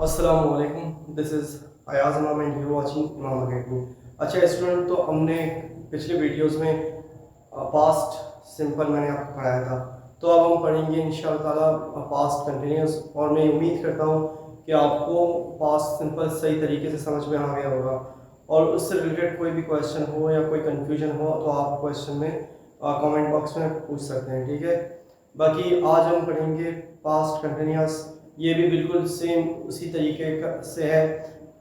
अस्सलामुअलैकुम, this is Ayaz इमाम and you watching इमाम अकेडमी। अच्छा स्टूडेंट, तो हमने पिछले वीडियोस में पास्ट सिंपल मैंने आपको पढ़ाया था, तो अब हम पढ़ेंगे इंशाअल्लाह ताला पास्ट कंटिन्यूस। और मैं उम्मीद करता हूँ कि आपको पास्ट सिंपल सही तरीके से समझ में आ गया होगा। और उससे रिलेटेड कोई भी क्वेश्चन हो या कोई कन्फ्यूजन हो तो आप क्वेश्चन में कमेंट बॉक्स में पूछ सकते हैं, ठीक है। बाकी आज हम पढ़ेंगे पास्ट कंटिन्यूस, ये भी बिल्कुल सेम उसी तरीके से है।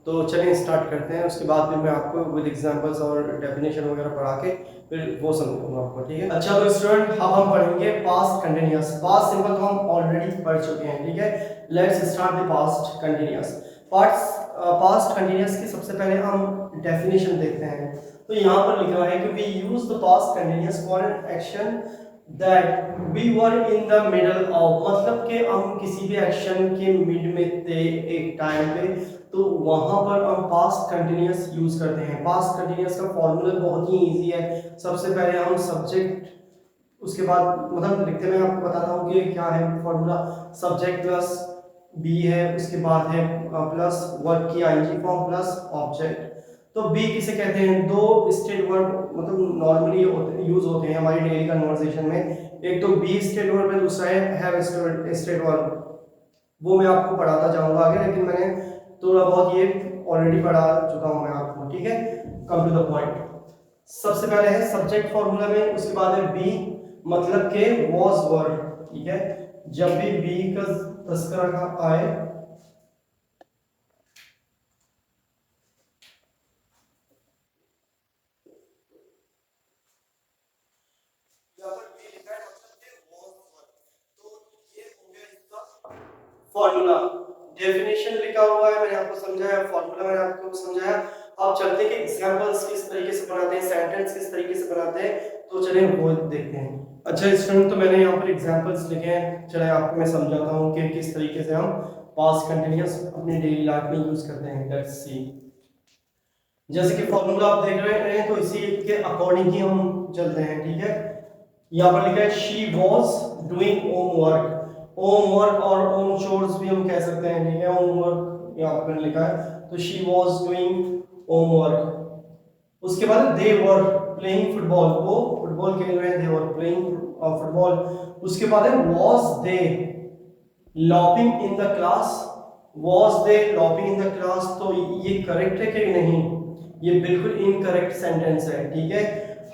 तो चलिए स्टार्ट करते हैं, उसके बाद फिर मैं आपको विद एग्जांपल्स और डेफिनेशन वगैरह पढ़ा के फिर वो समझाऊंगा आपको, ठीक है। अच्छा तो स्टूडेंट, अब हम पढ़ेंगे पास्ट कंटिन्यूअस। पास्ट सिंपल तो हम ऑलरेडी पढ़ चुके हैं, ठीक है। Let's start the past continuous. Past continuous की सबसे पहले हम डेफिनेशन देखते हैं। तो यहाँ पर लिखा है कि we use the past continuous for an action that we were in the middle of, मतलब कि हम किसी भी एक्शन के मिड में थे एक टाइम पे, तो वहां पर हम पास्ट कंटिन्यूअस यूज करते हैं। पास्ट कंटिन्यूअस का फॉर्मूला बहुत ही इजी है। सबसे पहले हम सब्जेक्ट, उसके बाद मतलब लिखते मैं आपको बताता हूँ कि क्या है फॉर्मूला। सब्जेक्ट प्लस बी है, उसके बाद है प्लस वर्ब की आईएनजी फॉर्म प्लस ऑब्जेक्ट। तो बी किसे कहते हैं? दो स्टेट वर्ब मतलब नॉर्मली यूज होते हैं हमारी डेली कन्वर्सेशन में। एक तो बी स्टेट वर्ब है, दूसरा है हैव स्टेट वर्ब। वो मैं आपको पढ़ाता जाऊंगा आगे, लेकिन मैंने थोड़ा बहुत ये ऑलरेडी पढ़ा चुका हूं मैं आपको, ठीक है। Come to the point. सबसे पहले है सब्जेक्ट फॉर्मूला में, उसके बाद है बी मतलब के वॉज वर, ठीक है। जब भी बी का तस्करा का आए फॉर्मूला। डेफिनेशन लिखा हुआ है, मैंने आपको समझाया, फॉर्मूला मैंने आपको समझाया। आप चलते हैं कि एग्जांपल्स किस तरीके से बनाते हैं, सेंटेंस किस तरीके से बनाते हैं, तो चलिए वो देखते हैं। अच्छा स्टूडेंट, तो मैंने यहाँ पर एग्जांपल्स लिखे हैं, चलिए आपको मैं समझाता हूँ कि किस तरीके से हम पास्ट कंटिन्यूअस अपनी डेली लाइफ में यूज करते हैं। Let's see. जैसे कि फॉर्मूला आप देख रहे हैं, तो इसी के अकॉर्डिंग ही हम चलते हैं, ठीक है। यहाँ पर लिखा है she was doing homework. Homework और होम चोर्स भी हम कह सकते हैं, ठीक है। होमवर्क यहाँ पर लिखा है, तो शी वॉज डूइंग होमवर्क। उसके बाद दे वर प्लेइंग फुटबॉल, वो फुटबॉल खेल रहे हैं, दे वर प्लेइंग फुटबॉल। उसके बाद है was they lopping in the class. Was they lopping in the class, तो ये करेक्ट है कि नहीं? ये बिल्कुल इनकरेक्ट सेंटेंस है, ठीक है।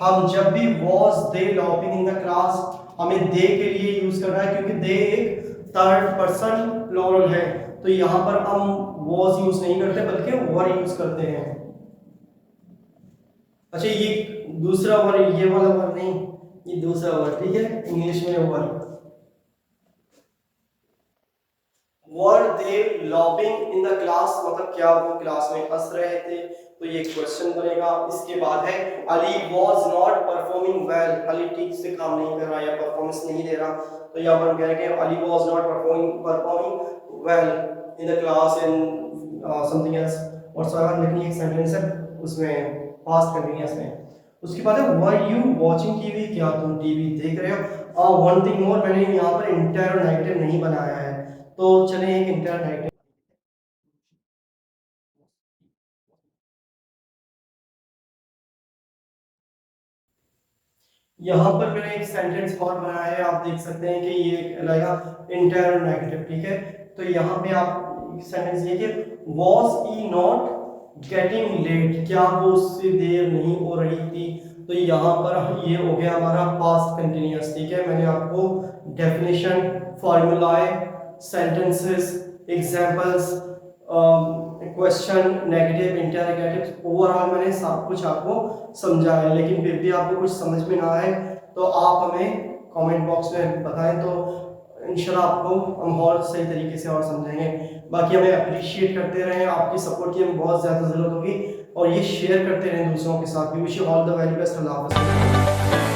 हम जब भी was they lopping in the class, हमें दे के लिए यूज करना है, क्योंकि दे एक थर्ड पर्सन प्लूरल है। तो यहां पर हम वॉज यूज नहीं करते बल्कि वर यूज करते हैं। अच्छा, ये दूसरा वर, ये वाला वर नहीं, ये दूसरा वर, ठीक है। इंग्लिश में वर। वर दे लॉबिंग इन द क्लास, मतलब क्या वो क्लास में हंस रहे थे? तो ये क्वेश्चन बनेगा। इसके बाद है Ali was not performing well, Ali ठीक से काम नहीं कर रहा या परफॉर्मेंस नहीं दे रहा। तो यहाँ पर हम कह रहे हैं Ali was not performing well in the class in something else whatsoever, लेकिन एक सेंटेंस है उसमें पास्ट कंटीन्यूअस में। उसके बाद है वर यू वाचिंग टीवी, क्या तुम टीवी देख रहे हो? वन थिंग मोर, मैंने यहाँ पर इंटर नेगेटिव नहीं बनाया है, तो चलिए एक इंटरनेट। यहाँ पर मैंने एक सेंटेंस और बनाया है, आप देख सकते हैं कि ये लगेगा इंटरनेगेटिव, ठीक है। तो यहाँ पे आप सेंटेंस ये कि was he not getting late, क्या वो उससे देर नहीं हो रही थी? तो यहाँ पर ये हो गया हमारा पास्ट कंटिन्यूअस, ठीक है। मैंने आपको definition, formulae, sentences, examples, question, negative, interrogative, overall मैंने सब कुछ आपको समझाया है। लेकिन फिर भी आपको कुछ समझ में ना आए तो आप हमें कमेंट बॉक्स में बताएं, तो इंशाल्लाह आपको हम और सही तरीके से और समझाएंगे। बाकी हमें अप्रिशिएट करते रहें, आपकी सपोर्ट की हमें बहुत ज़्यादा ज़रूरत होगी, और ये शेयर करते रहें दूसरों के साथ भी। Wish you all the very best. अल्लाह हाफ़िज़।